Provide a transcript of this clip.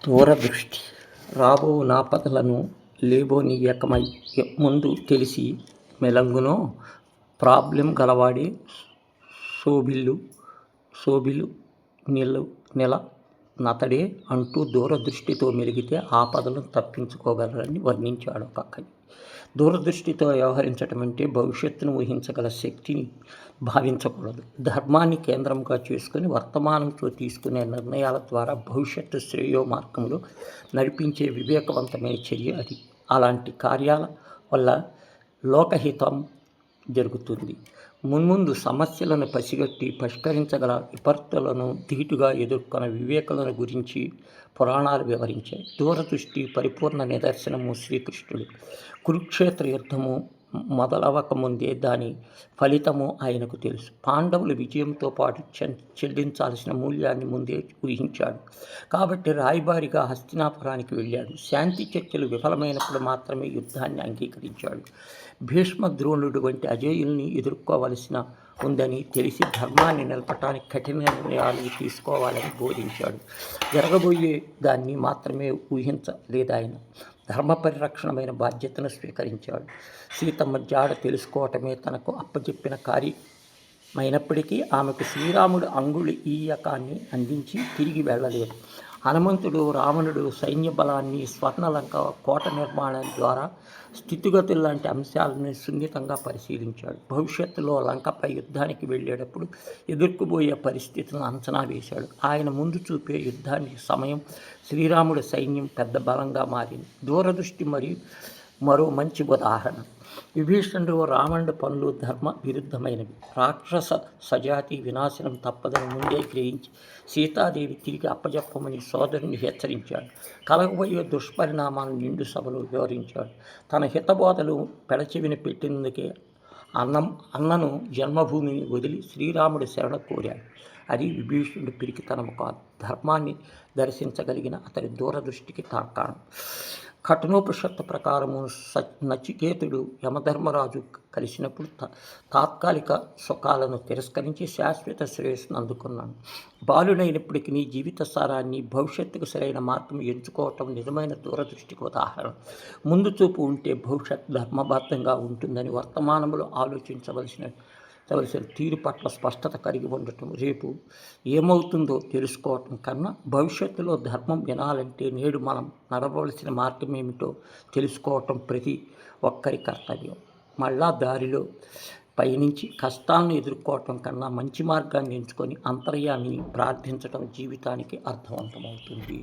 దూరదృష్టి రాబో నాపదలను లేబోనియ్యకమై ముందు తెలిసి మెలంగునో ప్రాబ్లెమ్ గలవాడే శోభిల్లు నెల నతడే అంటూ దూరదృష్టితో మెలిగితే ఆపదలను తప్పించుకోగలరని వర్ణించాడు ఒక కవి. దూరదృష్టితో వ్యవహరించటం అంటే భవిష్యత్తును ఊహించగల శక్తిని భావించకూడదు. ధర్మాన్ని కేంద్రంగా చేసుకుని వర్తమానంతో తీసుకునే నిర్ణయాల ద్వారా భవిష్యత్తు శ్రేయో మార్గంలో నడిపించే వివేకవంతమైన చర్య అది. అలాంటి కార్యాల వల్ల లోకహితం జరుగుతుంది. మున్ముందు సమస్యలను పసిగట్టి పరిష్కరించగల విపత్తులను ధీటుగా ఎదుర్కొన్న వివేకులను గురించి పురాణాలు వివరించాయి. దూరదృష్టి పరిపూర్ణ నిదర్శనము శ్రీకృష్ణుడు. కురుక్షేత్ర యుద్ధము మొదలవకముందే దాని ఫలితము ఆయనకు తెలుసు. పాండవులు విజయంతో పాటు చెల్లించాల్సిన మూల్యాన్ని ముందే ఊహించాడు. కాబట్టి రాయబారిగా హస్తినాపురానికి వెళ్ళాడు. శాంతి చర్చలు విఫలమైనప్పుడు మాత్రమే యుద్ధాన్ని అంగీకరించాడు. భీష్మ ద్రోణుడు వంటి అజేయుల్ని ఎదుర్కోవలసిన ఉందని తెలిసి ధర్మాన్ని నిలపటానికి కఠిన నిర్ణయాలు తీసుకోవాలని బోధించాడు. జరగబోయే దాన్ని మాత్రమే ఊహించలేదాయన. ధర్మ పరిరక్షణమైన బాధ్యతను స్వీకరించాడు. సీతమ్మ జాడ తెలుసుకోవటమే తనకు అప్పచెప్పిన కార్యమైనప్పటికీ ఆమెకు శ్రీరాముడు అంగుళీయకాన్ని అందించి తిరిగి వెళ్ళలేదు. హనుమంతుడు రావణుడు సైన్య బలాన్ని, స్వర్ణలంక కోట నిర్మాణం ద్వారా స్థితిగతులు లాంటి అంశాలను సున్నితంగా పరిశీలించాడు. భవిష్యత్తులో లంకపై యుద్ధానికి వెళ్ళేటప్పుడు ఎదుర్కోబోయే పరిస్థితులను అంచనా వేశాడు. ఆయన ముందు చూపే యుద్ధానికి సమయం శ్రీరాముడి సైన్యం పెద్ద బలంగా మారింది. దూరదృష్టి మరో మంచి ఉదాహరణ. విభీషణుడు రావణుడి పనులు ధర్మ విరుద్ధమైనవి. రాక్షస సజాతి వినాశనం తప్పదని ముందే గ్రహించి సీతాదేవి తిరిగి అప్పజెప్పమని సోదరుని హెచ్చరించాడు. కలగబోయే దుష్పరిణామాలను నిండు సభలో వివరించాడు. తన హితబోధలు పెడచెవిన పెట్టినందుకే అన్నను జన్మభూమిని వదిలి శ్రీరాముడి శరణ కోరాడు. అది విభీషణుడి పిరికితనము కాదు, ధర్మాన్ని దర్శించగలిగిన అతని దూరదృష్టికి తార్కాణం. కఠినోపనిషత్తు ప్రకారము నచికేతుడు యమధర్మరాజు కలిసినప్పుడు తాత్కాలిక సుఖాలను తిరస్కరించి శాశ్వత శ్రేయస్సును అందుకున్నాను. బాలుడైనప్పటికీ జీవిత సారాన్ని, భవిష్యత్తుకు సరైన మార్గం ఎంచుకోవటం నిజమైన దూరదృష్టికి ఉదాహరణ. ముందు చూపు ఉంటే భవిష్యత్తు ధర్మబద్ధంగా ఉంటుందని వర్తమానంలో ఆలోచించవలసిన తీరు పట్ల స్పష్టత కలిగి ఉండటం, రేపు ఏమవుతుందో తెలుసుకోవటం కన్నా భవిష్యత్తులో ధర్మం వినాలంటే నేడు మనం నడవలసిన మార్గం ఏమిటో తెలుసుకోవటం ప్రతి ఒక్కరి కర్తవ్యం. మళ్ళా దారిలో పయనించి కష్టాలను ఎదుర్కోవటం కన్నా మంచి మార్గాన్ని ఎంచుకొని అంతర్యామిని ప్రార్థించటం జీవితానికి అర్థవంతమవుతుంది.